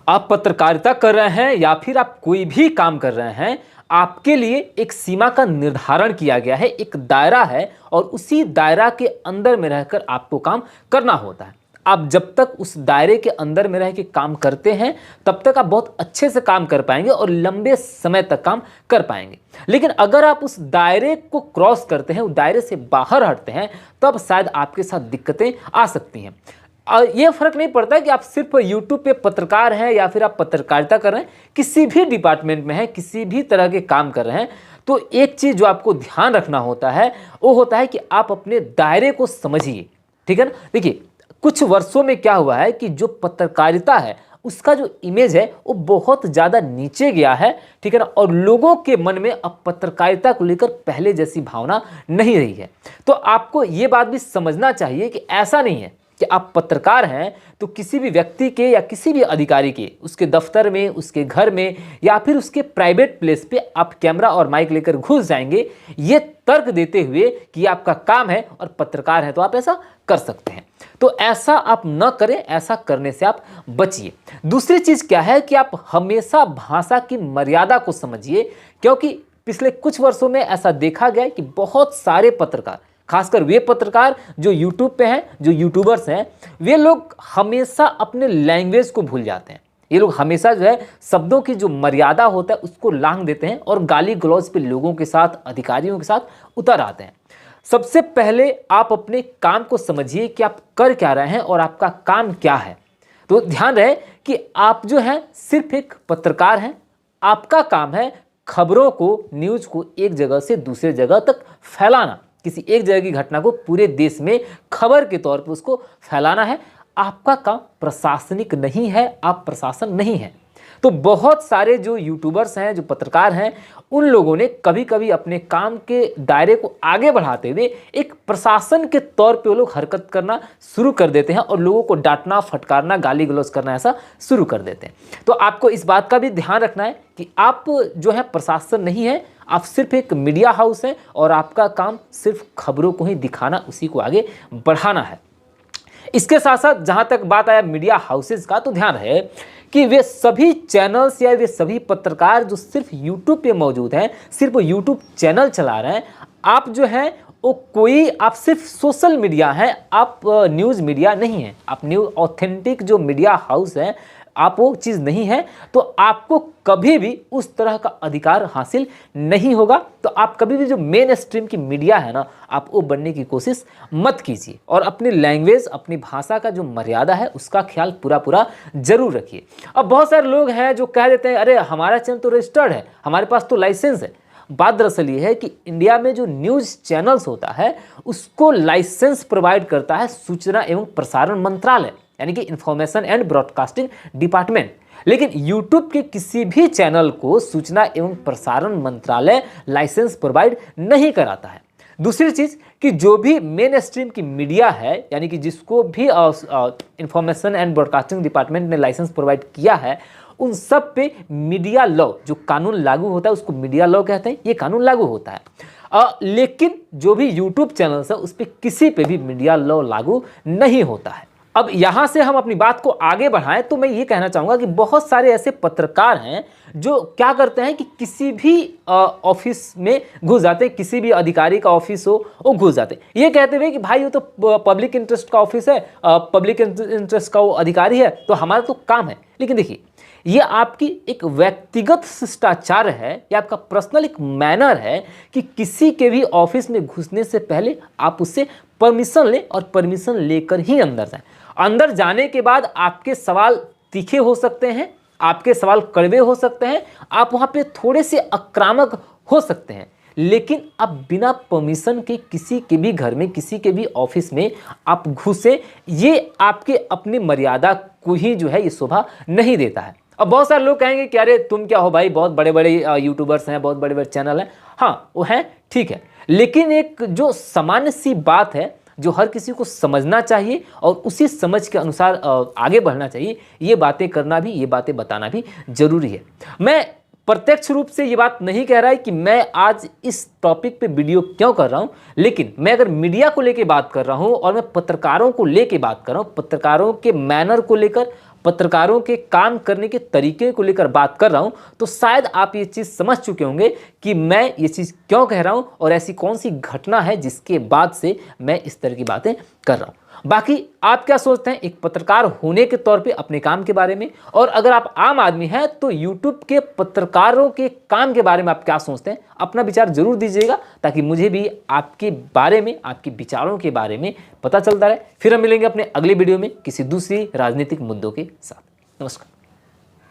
आप पत्रकारिता कर रहे हैं या फिर आप कोई भी काम कर रहे हैं, आपके लिए एक सीमा का निर्धारण किया गया है, एक दायरा है और उसी दायरा के अंदर में रहकर आपको काम करना होता है। आप जब तक उस दायरे के अंदर में रह के काम करते हैं तब तक आप बहुत अच्छे से काम कर पाएंगे और लंबे समय तक काम कर पाएंगे। लेकिन अगर आप उस दायरे को क्रॉस करते हैं, उस दायरे से बाहर हटते हैं, तब शायद आपके साथ दिक्कतें आ सकती हैं। ये फर्क नहीं पड़ता कि आप सिर्फ YouTube पे पत्रकार हैं या फिर आप पत्रकारिता कर रहे हैं, किसी भी डिपार्टमेंट में हैं, किसी भी तरह के काम कर रहे हैं, तो एक चीज़ जो आपको ध्यान रखना होता है वो होता है कि आप अपने दायरे को समझिए। ठीक है ना। देखिए, कुछ वर्षों में क्या हुआ है कि जो पत्रकारिता है उसका जो इमेज है वो बहुत ज़्यादा नीचे गया है। ठीक है ना। और लोगों के मन में अब पत्रकारिता को लेकर पहले जैसी भावना नहीं रही है। तो आपको ये बात भी समझना चाहिए कि ऐसा नहीं है कि आप पत्रकार हैं तो किसी भी व्यक्ति के या किसी भी अधिकारी के उसके दफ्तर में, उसके घर में या फिर उसके प्राइवेट प्लेस पे आप कैमरा और माइक लेकर घुस जाएंगे, ये तर्क देते हुए कि आपका काम है और पत्रकार है तो आप ऐसा कर सकते हैं। तो ऐसा आप न करें, ऐसा करने से आप बचिए। दूसरी चीज़ क्या है कि आप हमेशा भाषा की मर्यादा को समझिए, क्योंकि पिछले कुछ वर्षों में ऐसा देखा गया है कि बहुत सारे पत्रकार, खासकर वे पत्रकार जो YouTube पे हैं, जो यूट्यूबर्स हैं, वे लोग हमेशा अपने लैंग्वेज को भूल जाते हैं। ये लोग हमेशा जो है शब्दों की जो मर्यादा होता है उसको लांघ देते हैं और गाली गलौज पे लोगों के साथ, अधिकारियों के साथ उतर आते हैं। सबसे पहले आप अपने काम को समझिए कि आप कर क्या रहे हैं और आपका काम क्या है। तो ध्यान रहे कि आप जो है सिर्फ एक पत्रकार हैं। आपका काम है खबरों को, न्यूज़ को एक जगह से दूसरे जगह तक फैलाना। किसी एक जगह की घटना को पूरे देश में खबर के तौर पर उसको फैलाना है। आपका काम प्रशासनिक नहीं है, आप प्रशासन नहीं हैं। तो बहुत सारे जो यूट्यूबर्स हैं, जो पत्रकार हैं, उन लोगों ने कभी कभी अपने काम के दायरे को आगे बढ़ाते हुए एक प्रशासन के तौर पे वो लोग हरकत करना शुरू कर देते हैं और लोगों को डांटना, फटकारना, गाली गलौज करना ऐसा शुरू कर देते हैं। तो आपको इस बात का भी ध्यान रखना है कि आप जो है प्रशासन नहीं है, आप सिर्फ एक मीडिया हाउस हैं और आपका काम सिर्फ खबरों को ही दिखाना, उसी को आगे बढ़ाना है। इसके साथ साथ जहाँ तक बात आया मीडिया हाउसेज का, तो ध्यान है कि वे सभी चैनल्स या वे सभी पत्रकार जो सिर्फ YouTube पे मौजूद हैं, सिर्फ YouTube चैनल चला रहे हैं, आप जो है वो कोई, आप सिर्फ सोशल मीडिया हैं, आप न्यूज़ मीडिया नहीं हैं, आप न्यूज़ ऑथेंटिक जो मीडिया हाउस है, आप वो चीज़ नहीं है, तो आपको कभी भी उस तरह का अधिकार हासिल नहीं होगा। तो आप कभी भी जो मेन स्ट्रीम की मीडिया है ना, आप वो बनने की कोशिश मत कीजिए और अपनी लैंग्वेज, अपनी भाषा का जो मर्यादा है उसका ख्याल पूरा जरूर रखिए। अब बहुत सारे लोग हैं जो कह देते हैं अरे हमारा चैनल तो रजिस्टर्ड है, हमारे पास तो लाइसेंस है। बात दरअसल ये है कि इंडिया में जो न्यूज़ चैनल्स होता है उसको लाइसेंस प्रोवाइड करता है सूचना एवं प्रसारण मंत्रालय, यानी कि इंफॉर्मेशन एंड ब्रॉडकास्टिंग डिपार्टमेंट। लेकिन YouTube के किसी भी चैनल को सूचना एवं प्रसारण मंत्रालय लाइसेंस प्रोवाइड नहीं कराता है। दूसरी चीज़ कि जो भी मेन स्ट्रीम की मीडिया है, यानी कि जिसको भी इंफॉर्मेशन एंड ब्रॉडकास्टिंग डिपार्टमेंट ने लाइसेंस प्रोवाइड किया है, उन सब पे मीडिया लॉ, जो कानून लागू होता है उसको मीडिया लॉ कहते हैं, ये कानून लागू होता है। लेकिन जो भी YouTube चैनल्स है उस पर किसी पे भी मीडिया लॉ लागू नहीं होता है। अब यहाँ से हम अपनी बात को आगे बढ़ाएं तो मैं ये कहना चाहूँगा कि बहुत सारे ऐसे पत्रकार हैं जो क्या करते हैं कि किसी भी ऑफिस में घुस जाते हैं, किसी भी अधिकारी का ऑफिस हो वो घुस जाते हैं, ये कहते हुए कि भाई वो तो पब्लिक इंटरेस्ट का ऑफिस है, पब्लिक इंटरेस्ट का वो अधिकारी है, तो हमारा तो काम है। लेकिन देखिए, ये आपकी एक व्यक्तिगत शिष्टाचार है, या आपका पर्सनल एक मैनर है कि किसी के भी ऑफिस में घुसने से पहले आप उससे परमिशन लें और परमिशन लेकर ही अंदर जाएं। अंदर जाने के बाद आपके सवाल तीखे हो सकते हैं, आपके सवाल कड़वे हो सकते हैं, आप वहाँ पे थोड़े से आक्रामक हो सकते हैं, लेकिन आप बिना परमिशन के किसी के भी घर में, किसी के भी ऑफिस में आप घुसे, ये आपके अपनी मर्यादा को ही जो है ये शोभा नहीं देता है। अब बहुत सारे लोग कहेंगे कि अरे तुम क्या हो भाई, बहुत बड़े बड़े यूट्यूबर्स हैं, बहुत बड़े बड़े चैनल हैं। हाँ वो हैं, ठीक है, लेकिन एक जो सामान्य सी बात है जो हर किसी को समझना चाहिए और उसी समझ के अनुसार आगे बढ़ना चाहिए, ये बातें करना भी, ये बातें बताना भी जरूरी है। मैं प्रत्यक्ष रूप से ये बात नहीं कह रहा है कि मैं आज इस टॉपिक पे वीडियो क्यों कर रहा हूँ, लेकिन मैं अगर मीडिया को लेके बात कर रहा हूँ और मैं पत्रकारों को लेके बात कर रहा हूँ, पत्रकारों के मैनर को लेकर, पत्रकारों के काम करने के तरीके को लेकर बात कर रहा हूं, तो शायद आप ये चीज़ समझ चुके होंगे कि मैं ये चीज़ क्यों कह रहा हूं और ऐसी कौन सी घटना है जिसके बाद से मैं इस तरह की बातें कर रहा हूं। बाकी आप क्या सोचते हैं एक पत्रकार होने के तौर पे अपने काम के बारे में, और अगर आप आम आदमी हैं तो YouTube के पत्रकारों के काम के बारे में आप क्या सोचते हैं, अपना विचार जरूर दीजिएगा, ताकि मुझे भी आपके बारे में, आपके विचारों के बारे में पता चलता रहे। फिर हम मिलेंगे अपने अगले वीडियो में किसी दूसरी राजनीतिक मुद्दों के साथ। नमस्कार।